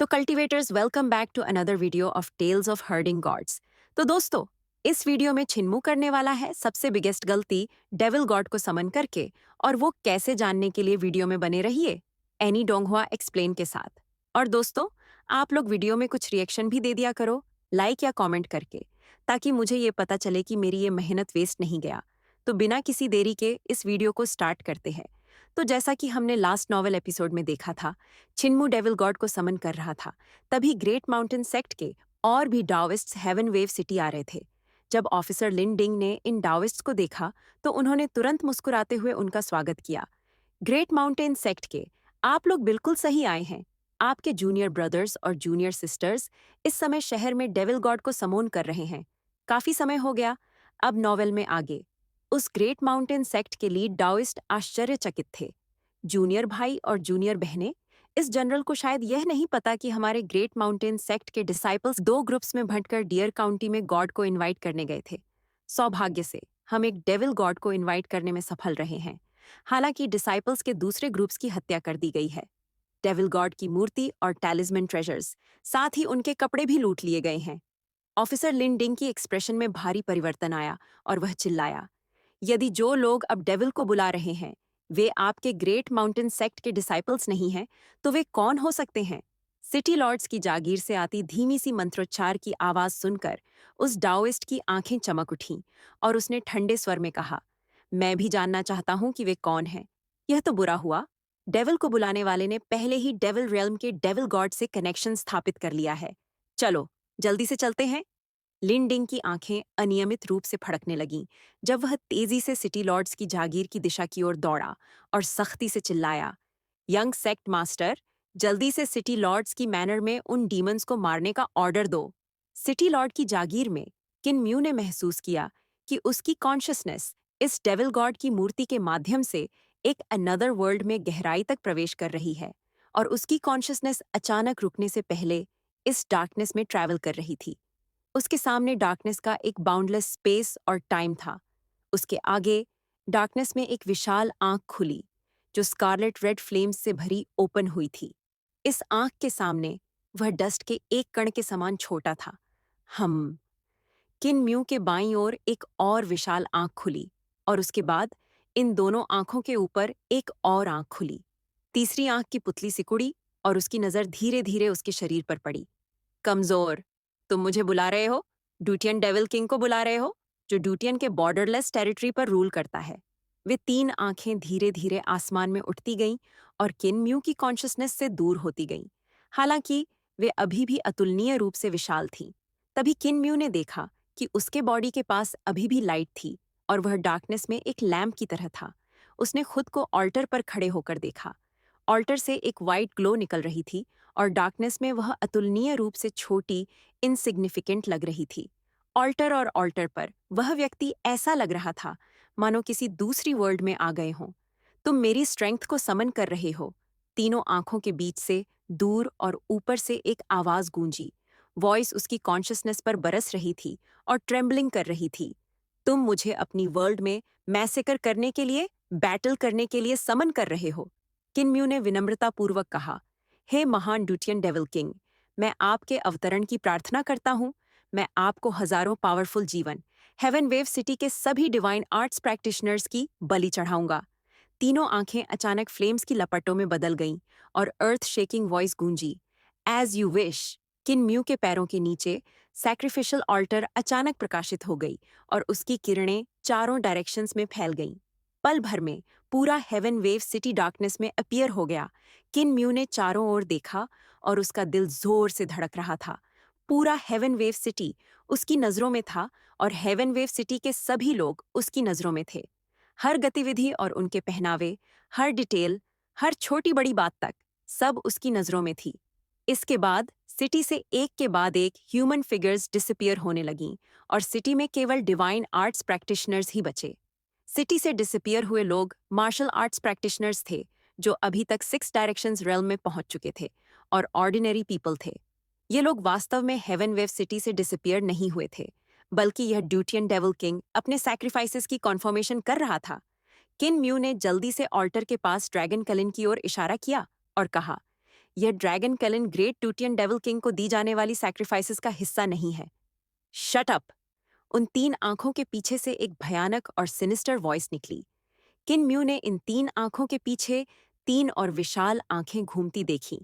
तो cultivators welcome back to another video of tales of herding gods. तो दोस्तों, इस वीडियो में छिन्मू करने वाला है सबसे बिगेस्ट गलती डेविल गॉड को समन करके, और वो कैसे जानने के लिए वीडियो में बने रहिए एनी डोंगहुआ एक्सप्लेन के साथ। और दोस्तों, आप लोग वीडियो में कुछ रिएक्शन भी दे दिया करो, लाइक या कॉमेंट करके, ताकि मुझे ये पता चले कि मेरी ये मेहनत वेस्ट नहीं गया। तो बिना किसी देरी के इस वीडियो को स्टार्ट करते हैं। तो जैसा कि हमने लास्ट नॉवल एपिसोड में देखा था, छिन्मू डेविल गॉड को समन कर रहा था, तभी ग्रेट माउंटेन सेक्ट के और भी डाओइस्ट्स हेवन वेव सिटी आ रहे थे। जब ऑफिसर लिन डिंग ने इन डाओइस्ट्स को देखा तो उन्होंने तुरंत मुस्कुराते हुए उनका स्वागत किया। ग्रेट माउंटेन सेक्ट के, आप लोग बिल्कुल सही आए हैं। आपके जूनियर ब्रदर्स और जूनियर सिस्टर्स इस समय शहर में डेविल गॉड को समोन कर रहे हैं। काफी समय हो गया। अब नॉवेल में आगे उस ग्रेट माउंटेन सेक्ट के लीड डाओइस्ट आश्चर्यचकित थे। जूनियर भाई और जूनियर बहनें, इस जनरल को शायद यह नहीं पता कि हमारे ग्रेट माउंटेन सेक्ट के डिसाइपल्स दो ग्रुप्स में भटकर डियर काउंटी में गॉड को इनवाइट करने गए थे। सौभाग्य से हम एक डेविल गॉड को इनवाइट करने में सफल रहे हैं। हालांकि डिसाइपल्स के दूसरे ग्रुप्स की हत्या कर दी गई है। डेविल गॉड की मूर्ति और टैलिस्मैन ट्रेजर्स, साथ ही उनके कपड़े भी लूट लिए गए हैं। ऑफिसर लिन डिंग की एक्सप्रेशन में भारी परिवर्तन आया और वह चिल्लाया, यदि जो लोग अब डेविल को बुला रहे हैं वे आपके ग्रेट माउंटेन सेक्ट के डिसाइपल्स नहीं हैं, तो वे कौन हो सकते हैं? सिटी लॉर्ड्स की जागीर से आती धीमी सी मंत्रोच्चार की आवाज सुनकर उस डाओइस्ट की आंखें चमक उठीं और उसने ठंडे स्वर में कहा, मैं भी जानना चाहता हूं कि वे कौन हैं। यह तो बुरा हुआ। डेविल को बुलाने वाले ने पहले ही डेविल रियल्म के डेविल गॉड से कनेक्शन स्थापित कर लिया है। चलो, जल्दी से चलते हैं। लिन डिंग की आंखें अनियमित रूप से फड़कने लगीं जब वह तेजी से सिटी लॉर्ड्स की जागीर की दिशा की ओर दौड़ा और सख्ती से चिल्लाया, यंग सेक्ट मास्टर, जल्दी से सिटी लॉर्ड्स की मैनर में उन डीमंस को मारने का ऑर्डर दो। सिटी लॉर्ड की जागीर में किन म्यू ने महसूस किया कि उसकी कॉन्शियसनेस इस डेविल गॉड की मूर्ति के माध्यम से एक अनदर वर्ल्ड में गहराई तक प्रवेश कर रही है, और उसकी कॉन्शियसनेस अचानक रुकने से पहले इस डार्कनेस में ट्रैवल कर रही थी। उसके सामने डार्कनेस का एक बाउंडलेस स्पेस और टाइम था। उसके आगे डार्कनेस में एक विशाल आंख खुली जो स्कारलेट रेड फ्लेम्स से भरी ओपन हुई थी। इस आंख के सामने वह डस्ट के एक कण के समान छोटा था। हम किन म्यू के बाईं ओर एक और विशाल आंख खुली, और उसके बाद इन दोनों आंखों के ऊपर एक और आंख खुली। तीसरी आंख की पुतली सिकुड़ी और उसकी नजर धीरे धीरे उसके शरीर पर पड़ी। कमजोर, तुम मुझे बुला रहे हो? ड्यूटियन डेविल किंग को बुला रहे हो, जो ड्यूटियन के बॉर्डरलेस टेरिटरी पर रूल करता है। वे तीन आंखें धीरे धीरे आसमान में उठती गईं और किन म्यू की कॉन्शियसनेस से दूर होती गईं। हालांकि वे अभी भी अतुलनीय रूप से विशाल थीं। तभी किन म्यू ने देखा कि उसके बॉडी के पास अभी भी लाइट थी और वह डार्कनेस में एक लैंप की तरह था। उसने खुद को ऑल्टर पर खड़े होकर देखा। ऑल्टर से एक वाइट ग्लो निकल रही थी और डार्कनेस में वह अतुलनीय रूप से छोटी, इनसिग्निफिकेंट लग रही थी। ऑल्टर और ऑल्टर पर वह व्यक्ति ऐसा लग रहा था मानो किसी दूसरी वर्ल्ड में आ गए हों। तुम मेरी स्ट्रेंथ को समन कर रहे हो। तीनों आंखों के बीच से दूर और ऊपर से एक आवाज गूंजी। वॉइस उसकी कॉन्शियसनेस पर बरस रही थी और ट्रेम्बलिंग कर रही थी। तुम मुझे अपनी वर्ल्ड में मैसेकर करने के लिए, बैटल करने के लिए समन कर रहे हो। किनम्यू ने विनम्रतापूर्वक कहा, हे महान ड्यूटियन डेविल किंग, मैं आपके अवतरण की प्रार्थना करता हूँ। मैं आपको हजारों पावरफुल जीवन, हेवन वेव सिटी के सभी डिवाइन आर्ट्स प्रैक्टिशनर्स की बलि चढ़ाऊंगा। तीनों आंखें अचानक फ्लेम्स की लपटों में बदल गईं और अर्थ शेकिंग वॉइस गूंजी, as you wish. Qin Mu के पैरों के नीचे सैक्रिफिशियल ऑल्टर अचानक प्रकाशित हो गई और उसकी किरणें चारों डायरेक्शंस में फैल गईं। पल भर में पूरा हेवन वेव सिटी डार्कनेस में अपीयर हो गया। किन म्यू ने चारों ओर देखा और उसका दिल जोर से धड़क रहा था। पूरा हेवन वेव सिटी उसकी नजरों में था और हेवन वेव सिटी के सभी लोग उसकी नजरों में थे। हर गतिविधि और उनके पहनावे, हर डिटेल, हर छोटी बड़ी बात तक, सब उसकी नजरों में थी। इसके बाद सिटी से एक के बाद एक ह्यूमन फिगर्स डिसअपीयर होने लगीं और सिटी में केवल डिवाइन आर्ट्स प्रैक्टिशनर्स ही बचे। सिटी से डिसअपीयर हुए लोग मार्शल आर्ट्स प्रैक्टिशनर्स थे जो अभी तक 6 डायरेक्शंस रेल्म में पहुंच चुके थे और ऑर्डिनरी पीपल थे। ये लोग वास्तव में हेवन वेव सिटी से डिसअपीयर नहीं हुए थे, बल्कि यह ड्यूटियन डेविल किंग अपने सैक्रिफाइसेस की कॉन्फर्मेशन कर रहा था। किन म्यू ने जल्दी से ऑल्टर के पास ड्रैगन कलिन की ओर इशारा किया और कहा, यह ड्रैगन कलिन ग्रेट टूटियन डेविल किंग को दी जाने वाली सैक्रिफाइसेस का हिस्सा नहीं है। Shut up! उन 3 आंखों के पीछे से एक भयानक और सिनिस्टर वॉइस निकली। किन म्यू ने इन 3 आंखों के पीछे 3 और विशाल आंखें घूमती देखीं।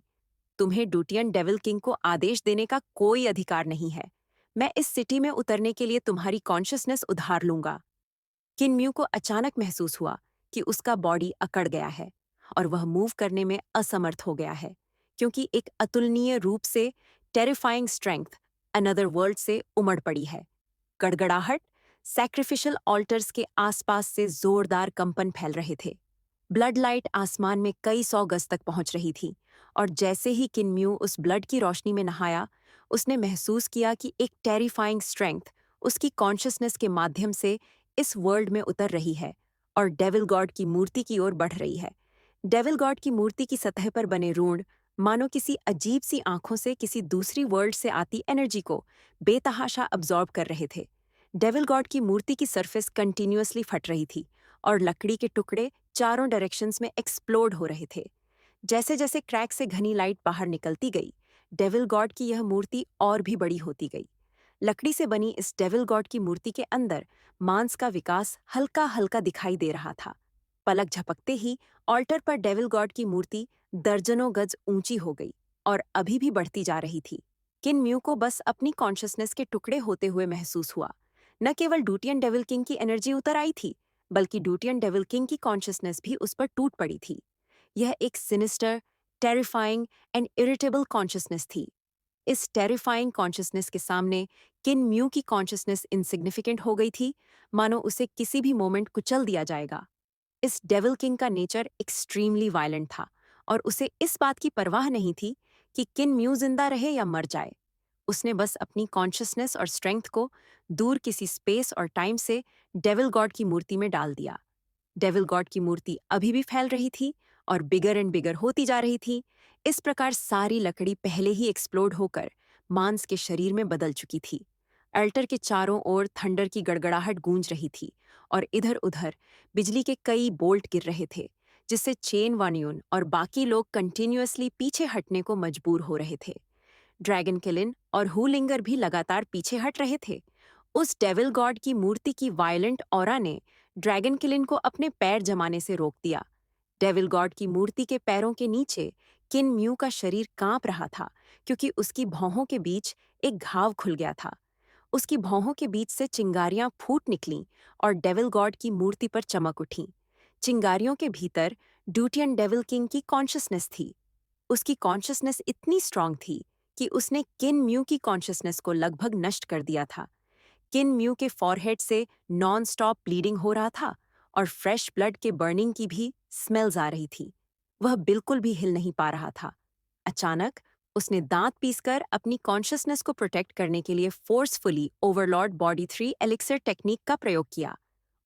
तुम्हें डूटियन डेविल किंग को आदेश देने का कोई अधिकार नहीं है। मैं इस सिटी में उतरने के लिए तुम्हारी कॉन्शियसनेस उधार लूंगा। किन म्यू को अचानक महसूस हुआ कि उसका बॉडी अकड़ गया है और वह मूव करने में असमर्थ हो गया है, क्योंकि एक अतुलनीय रूप से टेरिफाइंग स्ट्रेंथ अनदर वर्ल्ड से उमड़ पड़ी है। गड़गड़ाहट, सैक्रिफिशियल ऑल्टर्स के आसपास से जोरदार कंपन फैल रहे थे। ब्लड लाइट आसमान में कई 100 गज तक पहुंच रही थी, और जैसे ही किनम्यू उस ब्लड की रोशनी में नहाया, उसने महसूस किया कि एक टेरिफाइंग स्ट्रेंथ उसकी कॉन्शियसनेस के माध्यम से इस वर्ल्ड में उतर रही है और डेविल गॉड की मूर्ति की ओर बढ़ रही है। डेविल गॉड की मूर्ति की सतह पर बने रूण मानो किसी अजीब सी आंखों से किसी दूसरी वर्ल्ड से आती एनर्जी को बेतहाशा अब्जॉर्ब कर रहे थे। डेविल गॉड की मूर्ति की सरफेस कंटिन्यूअसली फट रही थी और लकड़ी के टुकड़े चारों डायरेक्शंस में एक्सप्लोड हो रहे थे। जैसे जैसे क्रैक से घनी लाइट बाहर निकलती गई, डेविल गॉड की यह मूर्ति और भी बड़ी होती गई। लकड़ी से बनी इस डेविल गॉड की मूर्ति के अंदर मांस का विकास हल्का हल्का दिखाई दे रहा था। पलक झपकते ही ऑल्टर पर डेविल गॉड की मूर्ति दर्जनों गज ऊंची हो गई और अभी भी बढ़ती जा रही थी। किन म्यू को बस अपनी कॉन्शियसनेस के टुकड़े होते हुए महसूस हुआ। न केवल डूटियन डेविल किंग की एनर्जी उतर आई थी, बल्कि डूटियन डेविल किंग की कॉन्शियसनेस भी उस पर टूट पड़ी थी। यह एक sinister, terrifying and irritable consciousness थी। इस टेरिफाइंग कॉन्शियसनेस के सामने किन म्यू की कॉन्शियसनेस इनसिग्निफिकेंट हो गई थी, मानो उसे किसी भी मोमेंट कुचल दिया जाएगा। इस डेविल किंग का नेचर एक्सट्रीमली वायलेंट था और उसे इस बात की परवाह नहीं थी कि किन म्यू जिंदा रहे या मर जाए। उसने बस अपनी कॉन्शियसनेस और स्ट्रेंथ को दूर किसी स्पेस और टाइम से डेविल गॉड की मूर्ति में डाल दिया। डेविल गॉड की मूर्ति अभी भी फैल रही थी और बिगर एंड बिगर होती जा रही थी। इस प्रकार सारी लकड़ी पहले ही एक्सप्लोड होकर मांस के शरीर में बदल चुकी थी। अल्टर के चारों ओर थंडर की गड़गड़ाहट गूंज रही थी और इधर-उधर बिजली के कई बोल्ट गिर रहे थे, जिससे चेन वानियोन और बाकी लोग कंटिन्यूअसली पीछे हटने को मजबूर हो रहे थे। ड्रैगन किलिन और हुलिंगर भी लगातार पीछे हट रहे थे। उस डेविल गॉड की मूर्ति की वायलेंट ऑरा ने ड्रैगन किलिन को अपने पैर जमाने से रोक दिया। डेविल गॉड की मूर्ति के पैरों के नीचे किन म्यू का शरीर कांप रहा था, क्योंकि उसकी भौहों के बीच एक घाव खुल गया था। उसकी भौहों के बीच से चिंगारियां फूट निकलीं और डेविल गॉड की मूर्ति पर चमक उठीं। चिंगारियों के भीतर डूटियन डेविल किंग की कॉन्शियसनेस थी। उसकी कॉन्शियसनेस इतनी स्ट्रांग थी कि उसने किन म्यू की कॉन्शियसनेस को लगभग नष्ट कर दिया था। किन म्यू के फॉरहेड से नॉन स्टॉप ब्लीडिंग हो रहा था और फ्रेश ब्लड के बर्निंग की भी स्मेल्स आ रही थी। वह बिल्कुल भी हिल नहीं पा रहा था। अचानक उसने दांत पीसकर अपनी कॉन्शियसनेस को प्रोटेक्ट करने के लिए forcefully Overlord body 3 elixir technique का प्रयोग किया।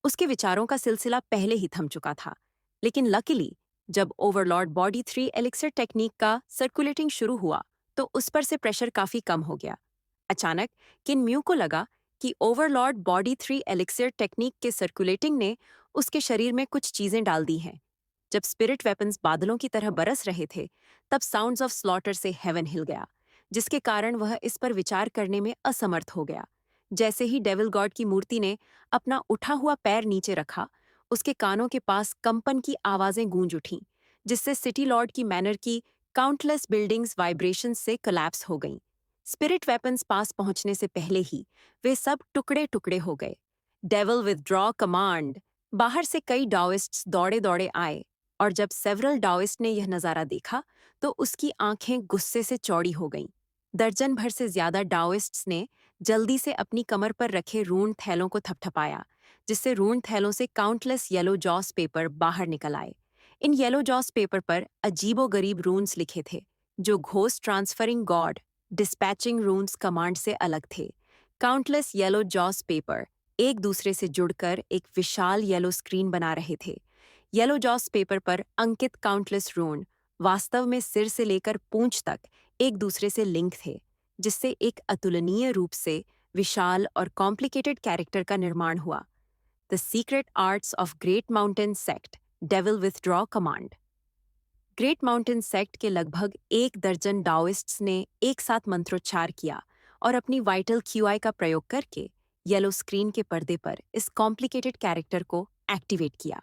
उसके विचारों का सिलसिला पहले ही थम चुका था, लेकिन लकीली जब ओवरलॉर्ड बॉडी 3 एलिक्सर टेक्निक का सर्कुलेटिंग शुरू हुआ तो उस पर से प्रेशर काफी कम हो गया। अचानक किन म्यू को लगा कि ओवरलॉर्ड बॉडी 3 एलिक्सर टेक्निक के सर्कुलेटिंग ने उसके शरीर में कुछ चीजें डाल दी हैं। जब स्पिरिट वेपन्स बादलों की तरह बरस रहे थे, तब साउंड्स ऑफ स्लॉटर से हेवन हिल गया, जिसके कारण वह इस पर विचार करने में असमर्थ हो गया। जैसे ही डेविल गॉड की मूर्ति ने अपना उठा हुआ पैर नीचे रखा, उसके कानों के पास कंपन की आवाजें गूंज उठीं, जिससे सिटी लॉर्ड की मैनर की काउंटलेस बिल्डिंग्स वाइब्रेशन से कोलैप्स हो गईं। स्पिरिट वेपन्स पास पहुंचने से पहले ही वे सब टुकड़े टुकड़े हो गए। Devil withdraw command! बाहर से कई डाओइस्ट्स दौड़े दौड़े आए और जब सेवरल डाओइस्ट ने यह नजारा देखा तो उसकी आंखें गुस्से से चौड़ी हो गईं। दर्जन भर से ज्यादा डाओइस्ट्स ने जल्दी से अपनी कमर पर रखे रून थैलों को थपथपाया, जिससे रून थैलों से काउंटलेस येलो जॉस पेपर बाहर निकल आए। इन येलो जॉस पेपर पर अजीबोगरीब रून्स लिखे थे, जो ghost transferring God dispatching रून्स command से अलग थे। काउंटलेस येलो जॉस पेपर एक दूसरे से जुड़कर एक विशाल येलो स्क्रीन बना रहे थे। येलो जॉस पेपर पर अंकित काउंटलेस रून वास्तव में सिर से लेकर पूंछ तक एक दूसरे से लिंक थे, जिससे एक अतुलनीय रूप से विशाल और कॉम्प्लिकेटेड कैरेक्टर का निर्माण हुआ। The secret arts of great mountain sect, devil withdraw command. Great mountain sect के लगभग 1 दर्जन डाओइस्ट्स ने एक साथ मंत्रोच्चार किया और अपनी वाइटल क्यूआई का प्रयोग करके येलो स्क्रीन के पर्दे पर इस कॉम्प्लिकेटेड कैरेक्टर को एक्टिवेट किया।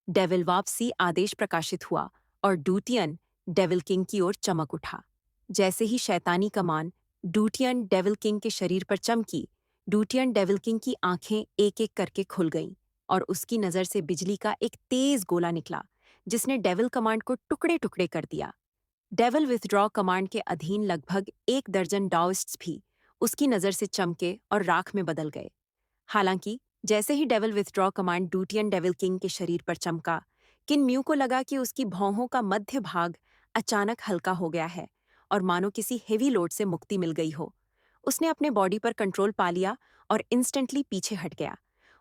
डेविल वापसी आदेश प्रकाशित हुआ और डूटियन डेविल किंग की ओर चमक उठा। जैसे ही शैतानी कमान डूटियन डेविल किंग के शरीर पर चमकी, डूटियन डेविल किंग की आंखें एक एक करके खुल गईं और उसकी नजर से बिजली का एक तेज गोला निकला जिसने डेविल कमांड को टुकड़े टुकड़े कर दिया। डेविल विथड्रॉ कमांड के अधीन लगभग 1 दर्जन डाओइस्ट्स भी उसकी नजर से चमके और राख में बदल गए। हालांकि जैसे ही devil withdraw command Dutian devil king के शरीर पर चमका, किन म्यू को लगा कि उसकी भौहों का मध्य भाग अचानक हल्का हो गया है और मानो किसी हेवी लोड से मुक्ति मिल गई हो। उसने अपने बॉडी पर कंट्रोल पा लिया और इंस्टेंटली पीछे हट गया।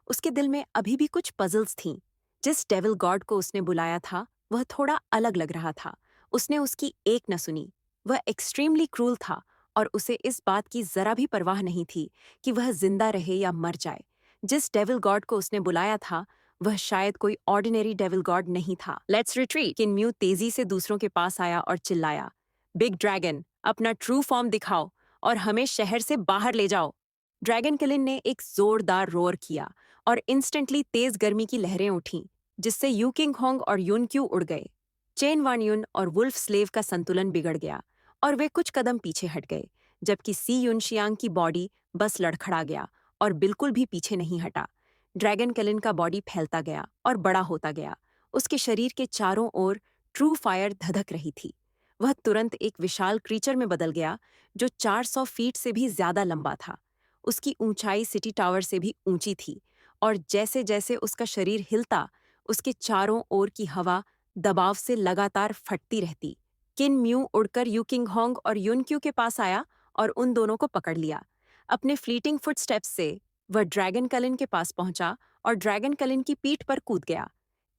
उसके दिल में अभी भी कुछ पजल्स थीं। जिस डेविल गॉड को उसने बुलाया था वह थोड़ा अलग लग रहा था। उसने उसकी एक न सुनी। वह एक्सट्रीमली क्रूल था और उसे इस बात की जरा भी परवाह नहीं थी कि वह जिंदा रहे या मर जाए। जिस डेविल गॉड को उसने बुलाया था वह शायद कोई ऑर्डिनरी डेविल गॉड नहीं था। Let's retreat. किनम्यू तेजी से दूसरों के पास आया और चिल्लाया, बिग ड्रैगन, अपना ट्रू फॉर्म दिखाओ और हमें शहर से बाहर ले जाओ। ड्रैगन किलिन ने एक जोरदार रोर किया और इंस्टेंटली तेज गर्मी की लहरें उठीं, जिससे यू किंग होंग और युन क्यू उड़ गए। चेन वान युन और वुल्फ स्लेव का संतुलन बिगड़ गया और वे कुछ कदम पीछे हट गए, जबकि सी युन शियांग की बॉडी बस लड़खड़ा गया और बिल्कुल भी पीछे नहीं हटा। ड्रैगन किलिन का बॉडी फैलता गया और बड़ा होता गया। उसके शरीर के चारों ओर ट्रू फायर धधक रही थी। वह तुरंत एक विशाल क्रीचर में बदल गया जो 400 फीट से भी ज्यादा लंबा था। उसकी ऊंचाई सिटी टावर से भी ऊंची थी और जैसे जैसे उसका शरीर हिलता, उसके चारों ओर की हवा दबाव से लगातार फटती रहती। किन म्यू उड़कर यू किंग होंग और युन क्यू के पास आया और उन दोनों को पकड़ लिया। अपने फ्लीटिंग फुटस्टेप्स से वह ड्रैगन कलिन के पास पहुंचा और ड्रैगन कलिन की पीठ पर कूद गया।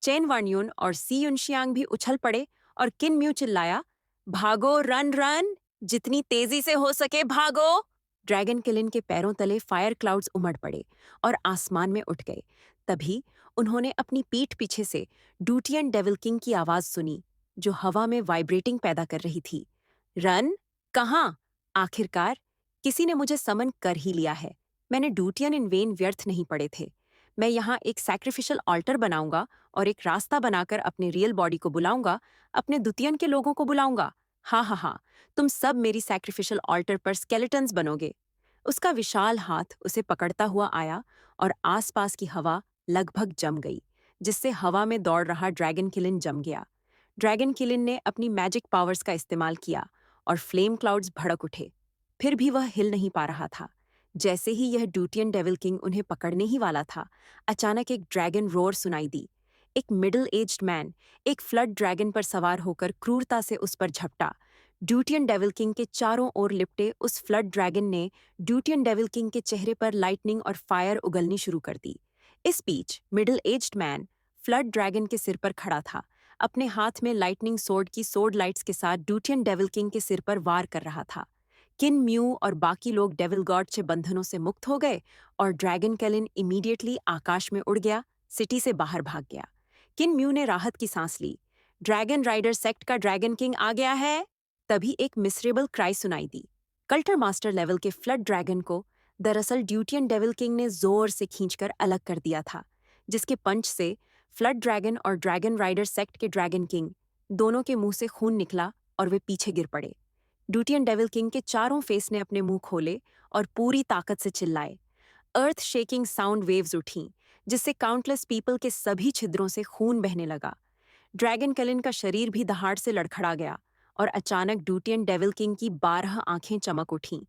चेन वान युन और सी युन शियांग भी उछल पड़े और किन म्यू चिल्लाया, भागो, रन रन, जितनी तेजी से हो सके भागो। ड्रैगन किलिन के पैरों तले फायर क्लाउड्स उमड़ पड़े और आसमान में उठ गए। तभी उन्होंने अपनी पीठ पीछे से डूटियन डेविल किंग की आवाज सुनी, जो हवा में वाइब्रेटिंग पैदा कर रही थी। रन? कहाँ? आखिरकार किसी ने मुझे समन कर ही लिया है। मैंने डूटियन इन वेन व्यर्थ नहीं पड़े थे। मैं यहाँ एक सैक्रिफिशियल ऑल्टर बनाऊंगा और एक रास्ता बनाकर अपने रियल बॉडी को बुलाऊंगा, अपने दुतियन के लोगों को बुलाऊंगा। हाँ हाँ हाँ, तुम सब मेरी सैक्रिफिशियल ऑल्टर पर स्केलेटन्स बनोगे। उसका विशाल हाथ उसे पकड़ता हुआ आया और आसपास की हवा लगभग जम गई, जिससे हवा में दौड़ रहा ड्रैगन किलिन जम गया। ड्रैगन किलिन ने अपनी मैजिक पावर्स का इस्तेमाल किया और फ्लेम क्लाउड्स भड़क उठे। फिर भी वह हिल नहीं पा रहा था। जैसे ही यह डूटियन डेविल किंग उन्हें पकड़ने ही वाला था, अचानक एक ड्रैगन रोर सुनाई दी। एक मिडिल एज्ड मैन एक फ्लड ड्रैगन पर सवार होकर क्रूरता से उस पर झपटा। ड्यूटियन डेविल किंग के चारों ओर लिपटे उस फ्लड ड्रैगन ने ड्यूटियन डेविल किंग के चेहरे पर लाइटनिंग और फायर उगलनी शुरू कर दी। इस बीच middle aged man flood dragon के सिर पर खड़ा था, अपने हाथ में लाइटनिंग सोर्ड की सोर्ड लाइट्स के साथ ड्यूटियन डेविल किंग के सिर पर वार कर रहा था। किन म्यू और बाकी लोग डेविल गॉड के बंधनों से मुक्त हो गए और ड्रैगन कैलिन इमीडिएटली आकाश में उड़ गया, सिटी से बाहर भाग गया। किन म्यू ने राहत की सांस ली। ड्रैगन राइडर सेक्ट का ड्रैगन किंग आ गया है। तभी एक मिसरेबल क्राई सुनाई दी। कल्टर मास्टर लेवल के फ्लड ड्रैगन को दरअसल ड्यूटियन डेविल किंग ने जोर से खींचकर अलग कर दिया था, जिसके पंच से फ्लड ड्रैगन और ड्रैगन राइडर सेक्ट के ड्रैगन किंग दोनों के मुंह से खून निकला और वे पीछे गिर पड़े। ड्यूटियन डेविल किंग के चारों फेस ने अपने मुंह खोले और पूरी ताकत से चिल्लाए। अर्थ शेकिंग साउंड वेव्स उठीं, जिससे काउंटलेस पीपल के सभी छिद्रों से खून बहने लगा। ड्रैगन कलिन का शरीर भी दहाड़ से लड़खड़ा गया और अचानक ड्यूटियन डेविल किंग की 12 आंखें चमक उठीं।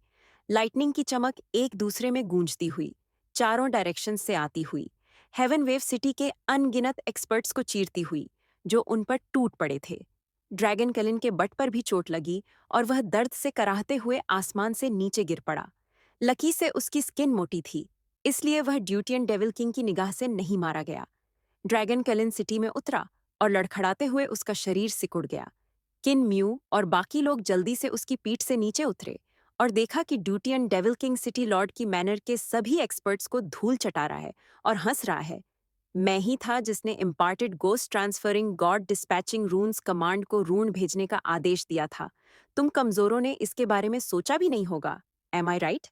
लाइटनिंग की चमक एक दूसरे में गूंजती हुई, चारों डायरेक्शन से आती हुई, हेवन वेव सिटी के अनगिनत एक्सपर्ट्स को चीरती हुई, जो उन पर टूट पड़े थे। ड्रैगन कलिन के बट पर भी चोट लगी और वह दर्द से कराहते हुए आसमान से नीचे गिर पड़ा। लकी से उसकी स्किन मोटी थी, इसलिए वह ड्यूटियन डेविल किंग की निगाह से नहीं मारा गया। ड्रैगन कलिन सिटी में उतरा और लड़खड़ाते हुए उसका शरीर सिकुड़ गया। किन म्यू और बाकी लोग जल्दी से उसकी पीठ से नीचे उतरे और देखा कि ड्यूटियन डेविल किंग सिटी लॉर्ड की मैनर के सभी एक्सपर्ट्स को धूल चटा रहा है और हंस रहा है। मैं ही था जिसने imparted ghost transferring God dispatching रून्स command को रून भेजने का आदेश दिया था। तुम कमजोरों ने इसके बारे में सोचा भी नहीं होगा। एम आई राइट?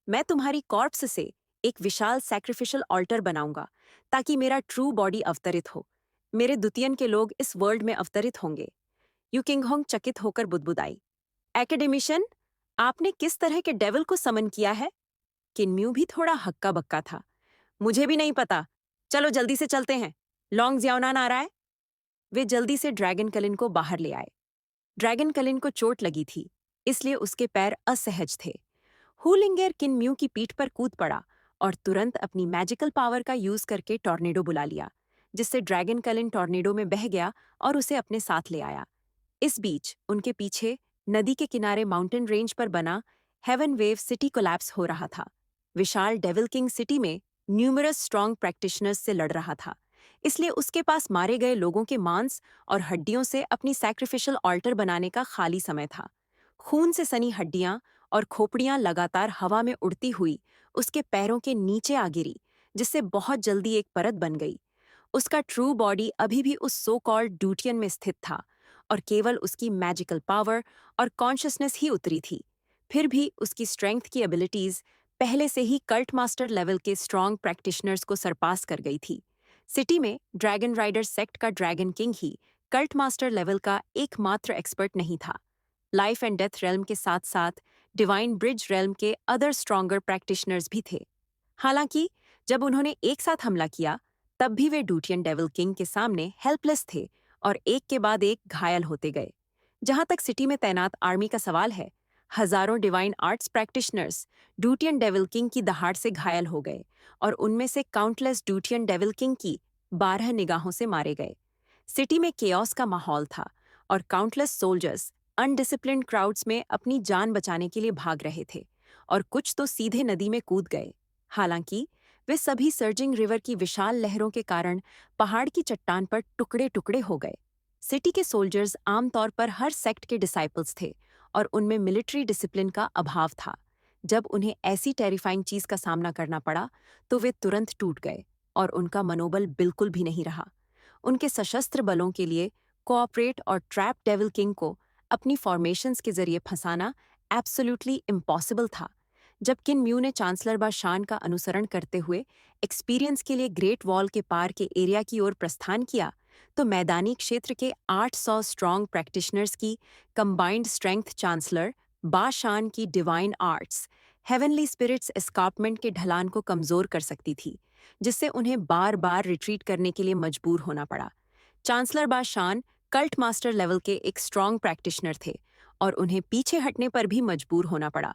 मैं तुम्हारी कॉर्प्स से एक विशाल सैक्रिफिशियल ऑल्टर बनाऊंगा ताकि मेरा ट्रू बॉडी अवतरित हो। मेरे द्वितीयन के लोग इस वर्ल्ड में अवतरित होंगे। यू किंगहोंग चकित होकर बुदबुदाई। एकेडेमिशियन, आपने किस तरह के डेविल को समन किया है? किन्म्यू भी थोड़ा हक्का बक्का था। मुझे भी नहीं पता। चलो जल्दी से चलते हैं। लॉन्ग ज्याओनान आ रहा है। वे जल्दी से ड्रैगन कलिन को बाहर ले आए। ड्रैगन कलिन को चोट लगी थी, इसलिए उसके पैर असहज थे। हुलिंगर किन्म्यू की पीठ पर कूद पड़ा और तुरंत अपनी मैजिकल पावर का यूज करके टॉर्नेडो बुला लिया, जिससे ड्रैगन कलिन टॉर्नेडो में बह गया और उसे अपने साथ ले आया। इस बीच उनके पीछे नदी के किनारे माउंटेन रेंज पर बना हेवन वेव सिटी कोलैप्स हो रहा था। विशाल डेविल किंग सिटी में न्यूमरस स्ट्रॉन्ग प्रैक्टिशनर्स से लड़ रहा था, इसलिए उसके पास मारे गए लोगों के मांस और हड्डियों से अपनी सैक्रिफिशियल ऑल्टर बनाने का खाली समय था। खून से सनी हड्डियां और खोपड़ियां लगातार हवा में उड़ती हुई उसके पैरों के नीचे आ गिरी, जिससे बहुत जल्दी एक परत बन गई। उसका ट्रू बॉडी अभी भी उस सो कॉल्ड ड्यूटियन में स्थित था और केवल उसकी मैजिकल पावर और कॉन्शियसनेस ही उतरी थी। फिर भी उसकी स्ट्रेंथ की एबिलिटीज पहले से ही कल्ट मास्टर लेवल के स्ट्रॉन्ग प्रैक्टिशनर्स को सरपास कर गई थी। सिटी में ड्रैगन राइडर सेक्ट का ड्रैगन किंग ही कल्ट मास्टर लेवल का एकमात्र एक्सपर्ट नहीं था। लाइफ एंड डेथ रेल्म के साथ साथ डिवाइन ब्रिज रेल्म के अदर स्ट्रॉन्गर प्रैक्टिशनर्स भी थे। हालांकि जब उन्होंने एक साथ हमला किया, तब भी वे ड्यूटियन डेविल किंग के सामने हेल्पलेस थे और एक के बाद एक घायल होते गए। जहां तक सिटी में तैनात आर्मी का सवाल है, हजारों divine arts practitioners Dutian devil king की दहाड़ से घायल हो गए और उनमें से काउंटलेस ड्यूटियन डेविल किंग की 12 निगाहों से मारे गए। सिटी में केओस का माहौल था और काउंटलेस सोल्जर्स अनडिसिप्लिन्ड क्राउड्स में अपनी जान बचाने के लिए भाग रहे थे और कुछ तो सीधे नदी में कूद गए। हालांकि वे सभी सर्जिंग रिवर की विशाल लहरों के कारण पहाड़ की चट्टान पर टुकड़े टुकड़े हो गए। सिटी के सोल्जर्स आमतौर पर हर सेक्ट के डिसाइपल्स थे और उनमें मिलिट्री डिसिप्लिन का अभाव था। जब उन्हें ऐसी टेरिफाइंग चीज का सामना करना पड़ा तो वे तुरंत टूट गए और उनका मनोबल बिल्कुल भी नहीं रहा। उनके सशस्त्र बलों के लिए कोऑपरेट और ट्रैप डेविल किंग को अपनी फॉर्मेशंस के जरिए फंसाना एब्सोल्युटली इम्पॉसिबल था। जब किन म्यू ने चांसलर बाशान का अनुसरण करते हुए एक्सपीरियंस के लिए ग्रेट वॉल के पार के एरिया की ओर प्रस्थान किया, तो मैदानी क्षेत्र के 800 स्ट्रॉन्ग प्रैक्टिशनर्स की कंबाइंड स्ट्रेंथ चांसलर बाशान की divine arts heavenly spirits escarpment के ढलान को कमजोर कर सकती थी, जिससे उन्हें बार बार रिट्रीट करने के लिए मजबूर होना पड़ा। Chancellor Bashan cult master level के एक स्ट्रॉन्ग प्रैक्टिशनर थे और उन्हें पीछे हटने पर भी मजबूर होना पड़ा।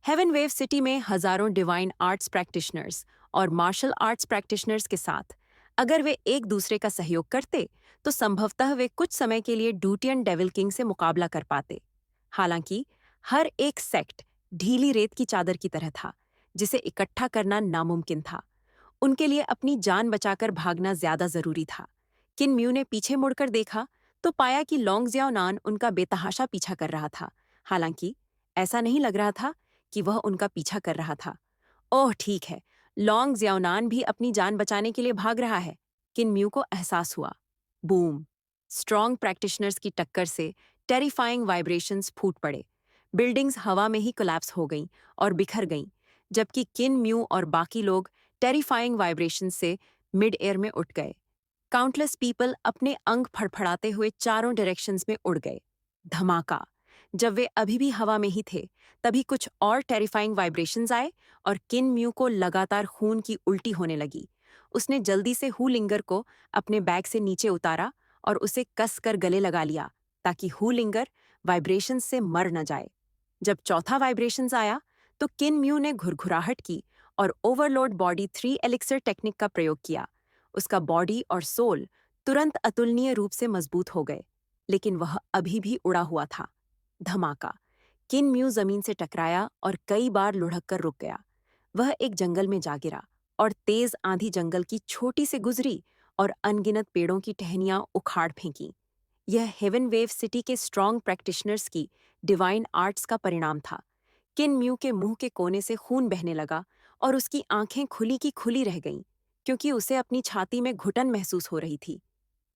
हेवन वेव सिटी में हजारों डिवाइन आर्ट्स प्रैक्टिशनर्स और मार्शल आर्ट्स प्रैक्टिशनर्स के साथ अगर वे एक दूसरे का सहयोग करते तो संभवतः वे कुछ समय के लिए ड्यूटियन डेविल किंग से मुकाबला कर पाते। हालांकि हर एक सेक्ट ढीली रेत की चादर की तरह था, जिसे इकट्ठा करना नामुमकिन था। उनके लिए अपनी जान बचाकर भागना ज्यादा जरूरी था। किन म्यू ने पीछे मुड़कर देखा तो पाया कि लॉन्ग ज्याओनान उनका बेतहाशा पीछा कर रहा था। हालांकि ऐसा नहीं लग रहा था कि वह उनका पीछा कर रहा था। ओह ठीक है, लॉन्ग ज्याओनान भी अपनी जान बचाने के लिए भाग रहा है। किन म्यू को एहसास हुआ। बूम! स्ट्रॉन्ग प्रैक्टिशनर्स की टक्कर से टेरिफाइंग वाइब्रेशंस फूट पड़े। बिल्डिंग्स हवा में ही कोलैप्स हो गईं और बिखर गईं, जबकि किन म्यू और बाकी लोग टेरिफाइंग वाइब्रेशन से मिड एयर में उठ गए। काउंटलेस पीपल अपने अंग फड़फड़ाते हुए चारों डायरेक्शंस में उड़ गए। धमाका! जब वे अभी भी हवा में ही थे, तभी कुछ और टेरिफाइंग वाइब्रेशंस आए और किन म्यू को लगातार खून की उल्टी होने लगी। उसने जल्दी से हुलिंगर को अपने बैग से नीचे उतारा और उसे कस कर गले लगा लिया ताकि हुलिंगर वाइब्रेशंस से मर न जाए। जब चौथा वाइब्रेशंस आया तो किन म्यू ने घुरघुराहट की और ओवरलोड बॉडी 3 एलिक्सर टेक्निक का प्रयोग किया। उसका बॉडी और सोल तुरंत अतुलनीय रूप से मजबूत हो गए, लेकिन वह अभी भी उड़ा हुआ था। धमाका! किन म्यू जमीन से टकराया और कई बार लुढ़क कर रुक गया। वह एक जंगल में जा गिरा और तेज आंधी जंगल की छोटी से गुजरी और अनगिनत पेड़ों की टहनियां उखाड़ फेंकी। यह हेवन वेव सिटी के स्ट्रॉन्ग प्रैक्टिशनर्स की डिवाइन आर्ट्स का परिणाम था। किन म्यू के मुंह के कोने से खून बहने लगा और उसकी आंखें खुली की खुली रह गईं। क्योंकि उसे अपनी छाती में घुटन महसूस हो रही थी।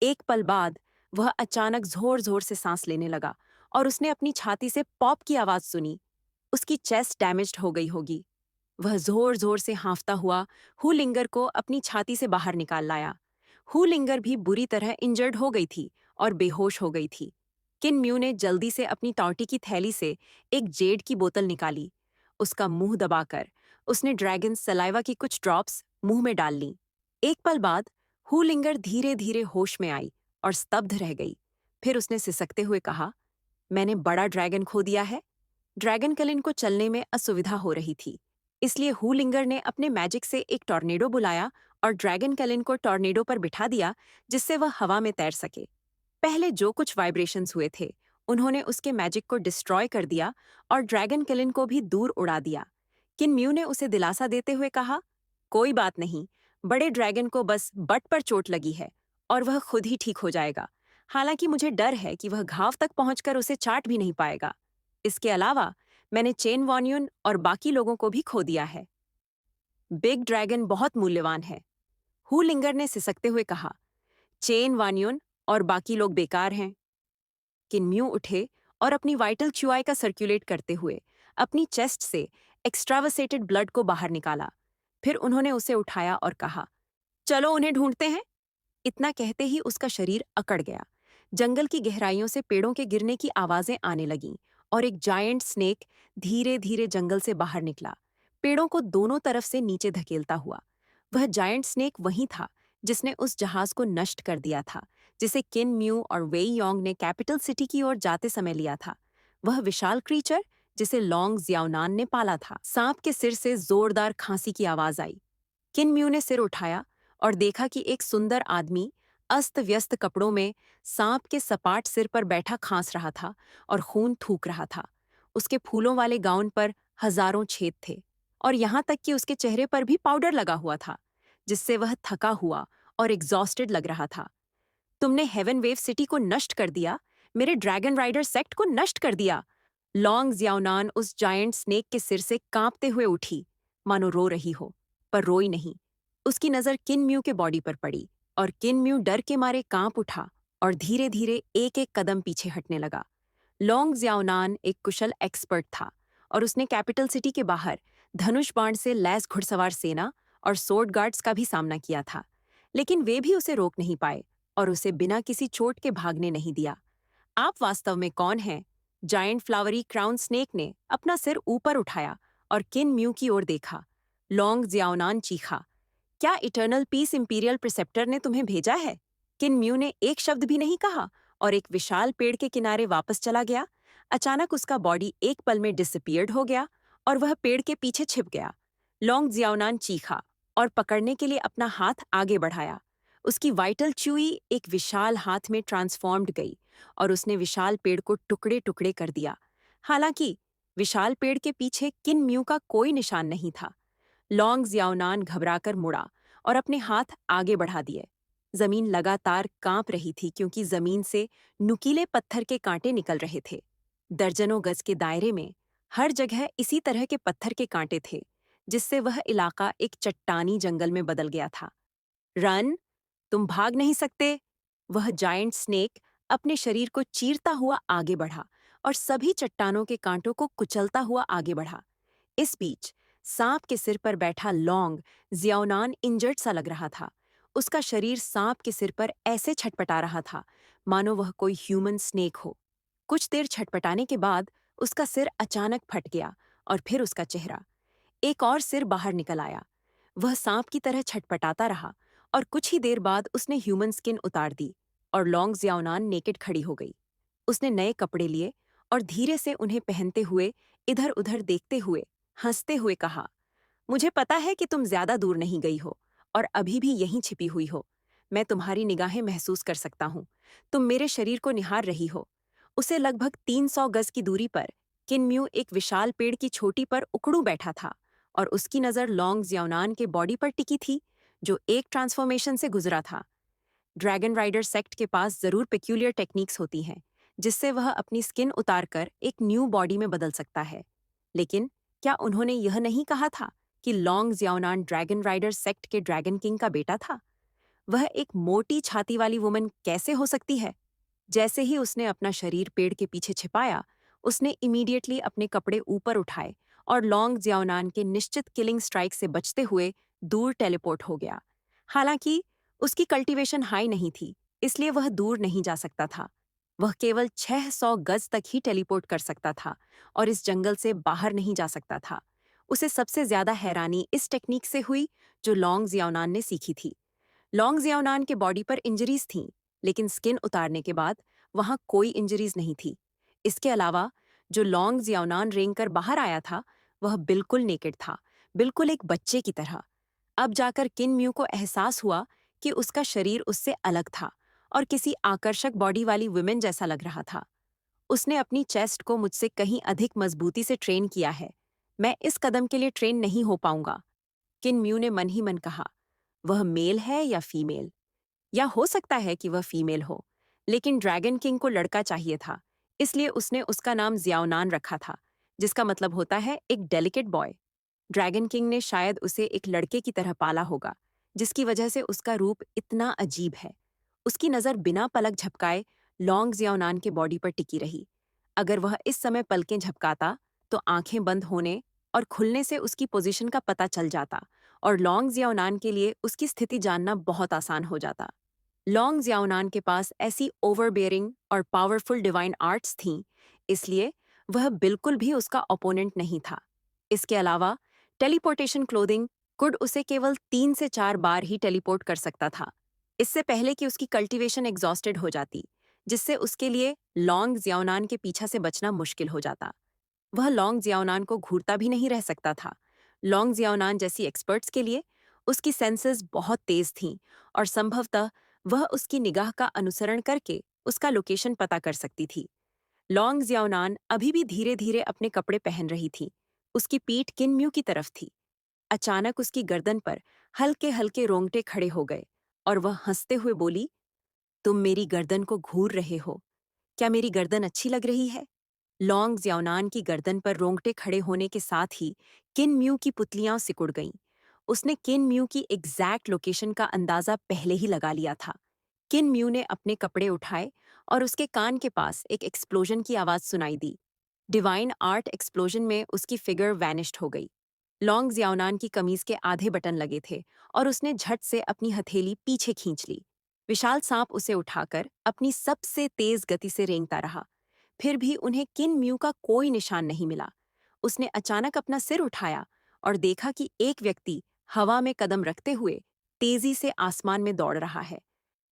एक पल बाद वह अचानक जोर-जोर से सांस लेने लगा और उसने अपनी छाती से पॉप की आवाज सुनी। उसकी चेस्ट डैमेज्ड हो गई होगी। वह जोर-जोर से हाँफता हुआ हुलिंगर को अपनी छाती से बाहर निकाल लाया। हुलिंगर भी बुरी तरह इंजर्ड हो गई थी और बेहोश हो गई थी। किन म्यू ने जल्दी से अपनी टॉर्टी की थैली से एक जेड की बोतल निकाली। उसका मुंह दबाकर उसने ड्रैगन सलाइवा की कुछ ड्रॉप्स मुंह में डाल लीं। एक पल बाद हुलिंगर धीरे-धीरे होश में आई और स्तब्ध रह गई। फिर उसने सिसकते हुए कहा, मैंने बड़ा ड्रैगन खो दिया है। ड्रैगन कलिन को चलने में असुविधा हो रही थी, इसलिए हुलिंगर ने अपने मैजिक से एक टॉर्नेडो बुलाया और ड्रैगन कलिन को टॉर्नेडो पर बिठा दिया, जिससे वह हवा में तैर सके। पहले जो कुछ वाइब्रेशंस हुए थे, उन्होंने उसके मैजिक को डिस्ट्रॉय कर दिया और ड्रैगन कलिन को भी दूर उड़ा दिया। किन म्यू ने उसे दिलासा देते हुए कहा, कोई बात नहीं, बड़े ड्रैगन को बस बट पर चोट लगी है और वह खुद ही ठीक हो जाएगा। हालांकि मुझे डर है कि वह घाव तक पहुंचकर उसे चाट भी नहीं पाएगा। इसके अलावा मैंने चेन वॉन्यून और बाकी लोगों को भी खो दिया है। बिग ड्रैगन बहुत मूल्यवान है, हुलिंगर ने सिसकते हुए कहा। चेन वान्यून और बाकी लोग बेकार हैं। किन्म्यू उठे और अपनी वाइटल च्युआई का सर्कुलेट करते हुए अपनी चेस्ट से एक्स्ट्रावसेटेड ब्लड को बाहर निकाला। फिर उन्होंने उसे उठाया और कहा, चलो उन्हें ढूंढते हैं। इतना कहते ही उसका शरीर अकड़ गया। जंगल की गहराइयों से पेड़ों के गिरने की आवाजें आने लगीं और एक जायंट स्नेक धीरे धीरे जंगल से बाहर निकला, पेड़ों को दोनों तरफ से नीचे धकेलता हुआ। वह जायंट स्नेक वही था जिसने उस जहाज को नष्ट कर दिया था, जिसे किन म्यू और वेई योंग ने कैपिटल सिटी की ओर जाते समय लिया था। वह विशाल क्रीचर जिसे लोंग जियाओनान ने पाला था। सांप के सिर से जोरदार खांसी की आवाज आई। किन म्यू ने सिर उठाया और देखा कि एक सुंदर आदमी अस्त व्यस्त कपड़ों में सांप के सपाट सिर पर बैठा खांस रहा था और खून थूक रहा था। उसके फूलों वाले गाउन पर हजारों छेद थे और यहाँ तक कि उसके चेहरे पर भी पाउडर लगा हुआ था, जिससे वह थका हुआ और एग्जॉस्टेड लग रहा था। तुमने हेवन वेव सिटी को नष्ट कर दिया, मेरे ड्रैगन राइडर सेक्ट को नष्ट कर दिया। लॉन्ग जियाओनान उस जायंट स्नेक के सिर से कांपते हुए उठी, मानो रो रही हो, पर रोई नहीं। उसकी नजर किन म्यू के बॉडी पर पड़ी और किन म्यू डर के मारे कांप उठा और धीरे धीरे एक एक कदम पीछे हटने लगा। लॉन्ग जियाओनान एक कुशल एक्सपर्ट था और उसने कैपिटल सिटी के बाहर धनुष बाण से लैस घुड़सवार सेना और सोर्ड गार्ड्स का भी सामना किया था, लेकिन वे भी उसे रोक नहीं पाए और उसे बिना किसी चोट के भागने नहीं दिया। आप वास्तव में कौन हैं? जायंट फ्लावरी क्राउन स्नेक ने अपना सिर ऊपर उठाया और किन म्यू की ओर देखा। लॉन्ग जियाओनान चीखा, क्या इटर्नल पीस इंपीरियल प्रिसेप्टर ने तुम्हें भेजा है? किन म्यू ने एक शब्द भी नहीं कहा और एक विशाल पेड़ के किनारे वापस चला गया। अचानक उसका बॉडी एक पल में डिसअपीयर्ड हो गया और वह पेड़ के पीछे छिप गया। लॉन्ग जियाओनान चीखा और पकड़ने के लिए अपना हाथ आगे बढ़ाया। उसकी वाइटल च्यूई एक विशाल हाथ में ट्रांसफॉर्म्ड गई और उसने विशाल पेड़ को टुकड़े टुकड़े कर दिया। हालांकि विशाल पेड़ के पीछे किन म्यू का कोई निशान नहीं था। लॉन्ग जियाओनान घबराकर मुड़ा और अपने हाथ आगे बढ़ा दिए। जमीन लगातार कांप रही थी क्योंकि जमीन से नुकीले पत्थर के कांटे निकल रहे थे। दर्जनों गज के दायरे में हर जगह इसी तरह के पत्थर के कांटे थे, जिससे वह इलाका एक चट्टानी जंगल में बदल गया था। रन, तुम भाग नहीं सकते। वह जायंट स्नेक अपने शरीर को चीरता हुआ आगे बढ़ा और सभी चट्टानों के कांटों को कुचलता हुआ आगे बढ़ा। इस बीच सांप के सिर पर बैठा लॉन्ग जियाओनान इंजर्ड सा लग रहा था। उसका शरीर सांप के सिर पर ऐसे छटपटा रहा था मानो वह कोई ह्यूमन स्नेक हो। कुछ देर छटपटाने के बाद उसका सिर अचानक फट गया और फिर उसका चेहरा। एक और सिर बाहर निकल आया। वह सांप की तरह छटपटाता रहा और कुछ ही देर बाद उसने ह्यूमन स्किन उतार दी और लॉन्ग जियाओनान नेकेड खड़ी हो गई। उसने नए कपड़े लिए और धीरे से उन्हें पहनते हुए इधर उधर देखते हुए हंसते हुए कहा, मुझे पता है कि तुम ज्यादा दूर नहीं गई हो और अभी भी यहीं छिपी हुई हो। मैं तुम्हारी निगाहें महसूस कर सकता हूँ। तुम मेरे शरीर को निहार रही हो। उसे लगभग 300 गज की दूरी पर किनम्यू एक विशाल पेड़ की चोटी पर उकड़ू बैठा था और उसकी नजर लॉन्ग जियाओनान के बॉडी पर टिकी थी, जो एक ट्रांसफॉर्मेशन से गुजरा था। ड्रैगन राइडर सेक्ट के पास जरूर पेक्यूलियर टेक्निक्स होती हैं, जिससे वह अपनी स्किन उतारकर एक न्यू बॉडी में बदल सकता है। लेकिन क्या उन्होंने यह नहीं कहा था कि लॉन्ग जियाओनान ड्रैगन राइडर सेक्ट के ड्रैगन किंग का बेटा था? वह एक मोटी छाती वाली वुमन कैसे हो सकती है? जैसे ही उसने अपना शरीर पेड़ के पीछे छिपाया, उसने इमीडिएटली अपने कपड़े ऊपर उठाए और लॉन्ग जियाओनान के निश्चित किलिंग स्ट्राइक से बचते हुए दूर टेलीपोर्ट हो गया। हालांकि उसकी कल्टीवेशन हाई नहीं थी, इसलिए वह दूर नहीं जा सकता था। वह केवल 600 गज तक ही टेलीपोर्ट कर सकता था और इस जंगल से बाहर नहीं जा सकता था। उसे सबसे ज्यादा हैरानी इस टेक्निक से हुई जो लॉन्ग जियाओनान ने सीखी थी। लॉन्ग जियाओनान के बॉडी पर इंजरीज थीं, लेकिन स्किन उतारने के बाद वहां कोई इंजरीज नहीं थी। इसके अलावा जो लॉन्ग जियाओनान रेंग कर बाहर आया था, वह बिल्कुल नेकेड था, बिल्कुल एक बच्चे की तरह। अब जाकर किन म्यू को एहसास हुआ कि उसका शरीर उससे अलग था और किसी आकर्षक बॉडी वाली वुमेन जैसा लग रहा था। उसने अपनी चेस्ट को मुझसे कहीं अधिक मजबूती से ट्रेन किया है। मैं इस कदम के लिए ट्रेन नहीं हो पाऊंगा, किन म्यू ने मन ही मन कहा। वह मेल है या फीमेल? या हो सकता है कि वह फीमेल हो, लेकिन ड्रैगन किंग को लड़का चाहिए था, इसलिए उसने उसका नाम जियाओनान रखा था, जिसका मतलब होता है एक डेलिकेट बॉय। ड्रैगन किंग ने शायद उसे एक लड़के की तरह पाला होगा, जिसकी वजह से उसका रूप इतना अजीब है। उसकी नज़र बिना पलक झपकाए लॉन्ग जियाओनान के बॉडी पर टिकी रही। अगर वह इस समय पलकें झपकाता, तो आंखें बंद होने और खुलने से उसकी पोजीशन का पता चल जाता और लॉन्ग जियाओनान के लिए उसकी स्थिति जानना बहुत आसान हो जाता। लॉन्ग जियाओनान के पास ऐसी ओवरबेयरिंग और पावरफुल डिवाइन आर्ट्स थीं, इसलिए वह बिल्कुल भी उसका ओपोनेंट नहीं था। इसके अलावा टेलीपोर्टेशन क्लोथिंग कुड उसे केवल 3 से 4 बार ही टेलीपोर्ट कर सकता था, इससे पहले कि उसकी कल्टीवेशन एग्जॉस्टेड हो जाती, जिससे उसके लिए लॉन्ग जियाओनान के पीछा से बचना मुश्किल हो जाता। वह लॉन्ग जियाओनान को घूरता भी नहीं रह सकता था। लॉन्ग जियाओनान जैसी एक्सपर्ट्स के लिए उसकी सेंसेस बहुत तेज थीं और संभवतः वह उसकी निगाह का अनुसरण करके उसका लोकेशन पता कर सकती थी। लॉन्ग जियाओनान अभी भी धीरे धीरे अपने कपड़े पहन रही थी। उसकी पीठ किनम्यू की तरफ थी। अचानक उसकी गर्दन पर हल्के हल्के रोंगटे खड़े हो गए और वह हंसते हुए बोली, तुम मेरी गर्दन को घूर रहे हो। क्या मेरी गर्दन अच्छी लग रही है? लॉन्ग जियाओनान की गर्दन पर रोंगटे खड़े होने के साथ ही किन म्यू की पुतलियां सिकुड़ गईं। उसने किन म्यू की एग्जैक्ट लोकेशन का अंदाजा पहले ही लगा लिया था। किन म्यू ने अपने कपड़े उठाए और उसके कान के पास एक एक्सप्लोजन की आवाज सुनाई दी। डिवाइन आर्ट एक्सप्लोजन में उसकी फिगर वैनिश्ड हो गई। लॉन्ग जियाओनान की कमीज के आधे बटन लगे थे और उसने झट से अपनी हथेली पीछे खींच ली। विशाल सांप उसे उठाकर अपनी सबसे तेज गति से रेंगता रहा। फिर भी उन्हें किन म्यू का कोई निशान नहीं मिला। उसने अचानक अपना सिर उठाया और देखा कि एक व्यक्ति हवा में कदम रखते हुए तेजी से आसमान में दौड़ रहा है।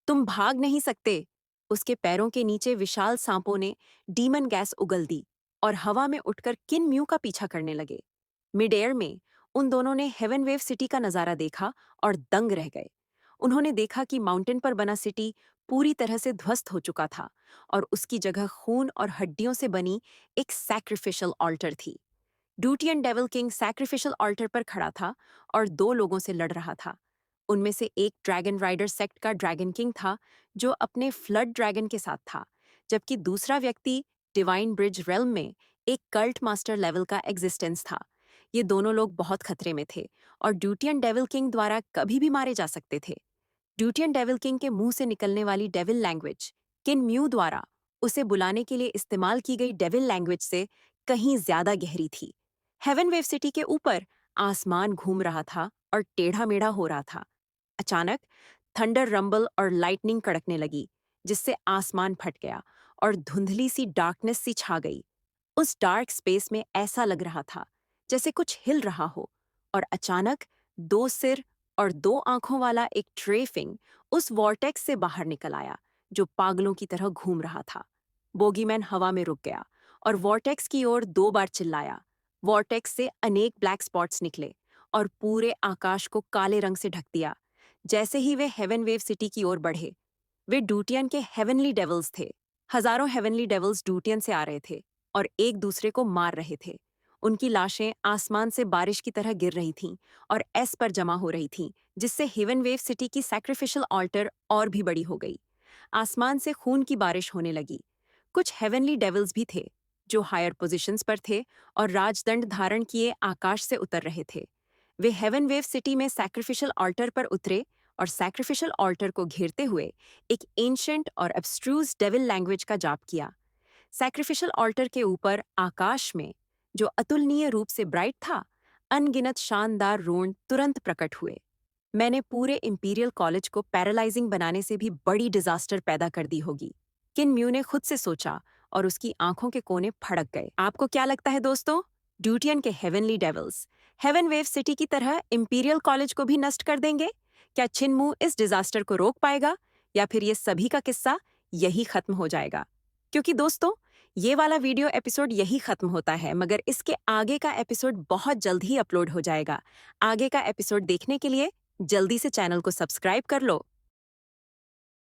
तुम भाग नहीं सकते। उसके पैरों के नीचे विशाल सांपों ने डीमन गैस उगल दी और हवा में उठकर किन म्यू का पीछा करने लगे। मिड एयर में उन दोनों ने हेवन वेव सिटी का नजारा देखा और दंग रह गए। उन्होंने देखा कि माउंटेन पर बना सिटी पूरी तरह से ध्वस्त हो चुका था और उसकी जगह खून और हड्डियों से बनी एक सैक्रिफिशियल ऑल्टर थी। ड्यूटियन डेविल किंग सैक्रिफिशियल ऑल्टर पर खड़ा था और दो लोगों से लड़ रहा था। उनमें से एक ड्रैगन राइडर सेक्ट का ड्रैगन किंग था, जो अपने फ्लड ड्रैगन के साथ था, जबकि दूसरा व्यक्ति डिवाइन ब्रिज रेल्म में एक कल्ट मास्टर लेवल का एग्जिस्टेंस था। ये दोनों लोग बहुत खतरे में थे और ड्यूटियन डेविल किंग द्वारा कभी भी मारे जा सकते थे। ड्यूटियन डेविल किंग के मुंह से निकलने वाली डेविल लैंग्वेज किन म्यू द्वारा उसे बुलाने के लिए इस्तेमाल की गई डेविल लैंग्वेज से कहीं ज्यादा गहरी थी। हेवन वेव सिटी के ऊपर आसमान घूम रहा था और टेढ़ा मेढ़ा हो रहा था। अचानक थंडर रंबल और लाइटनिंग कड़कने लगी, जिससे आसमान फट गया और धुंधली सी डार्कनेस सी छा गई। उस डार्क स्पेस में ऐसा लग रहा था जैसे कुछ हिल रहा हो और अचानक दो सिर और दो आंखों वाला एक ट्रेफिंग उस वॉर्टेक्स से बाहर निकल आया, जो पागलों की तरह घूम रहा था। बोगीमैन हवा में रुक गया और वॉर्टेक्स की ओर 2 बार चिल्लाया। वॉर्टेक्स से अनेक ब्लैक स्पॉट्स निकले और पूरे आकाश को काले रंग से ढक दिया। जैसे ही वे हेवन वेव सिटी की ओर बढ़े, वे ड्यूटियन के हेवनली डेविल्स थे। हजारों हेवनली डेविल्स ड्यूटियन से आ रहे थे और एक दूसरे को मार रहे थे। उनकी लाशें आसमान से बारिश की तरह गिर रही थीं और एस पर जमा हो रही थीं, जिससे हेवन वेव सिटी की सैक्रिफिशियल ऑल्टर और भी बड़ी हो गई। आसमान से खून की बारिश होने लगी। कुछ हेवनली डेविल्स भी थे, जो हायर पोजीशंस पर थे और राजदंड धारण किए आकाश से उतर रहे थे। वे हेवन वेव सिटी में सैक्रिफिशियल ऑल्टर पर उतरे और सैक्रिफिशियल ऑल्टर को घेरते हुए एक एंशंट और एब्स्ट्रूज डेविल लैंग्वेज का जाप किया। सैक्रिफिशियल ऑल्टर के ऊपर आकाश में, जो अतुलनीय रूप से ब्राइट था, अनगिनत शानदार रोण तुरंत प्रकट हुए। मैंने पूरे इंपीरियल कॉलेज को पैरालाइजिंग बनाने से भी बड़ी डिजास्टर पैदा कर दी होगी, किन म्यू ने खुद से सोचा और उसकी आंखों के कोने फड़क गए। आपको क्या लगता है दोस्तों? ड्यूटियन के heavenly devils heaven wave city की तरह इंपीरियल कॉलेज को भी नष्ट कर देंगे? क्या छिनमू इस डिजास्टर को रोक पाएगा, या फिर ये सभी का किस्सा यही खत्म हो जाएगा? क्योंकि दोस्तों, ये वाला वीडियो एपिसोड यही खत्म होता है, मगर इसके आगे का एपिसोड बहुत जल्द ही अपलोड हो जाएगा। आगे का एपिसोड देखने के लिए जल्दी से चैनल को सब्सक्राइब कर लो।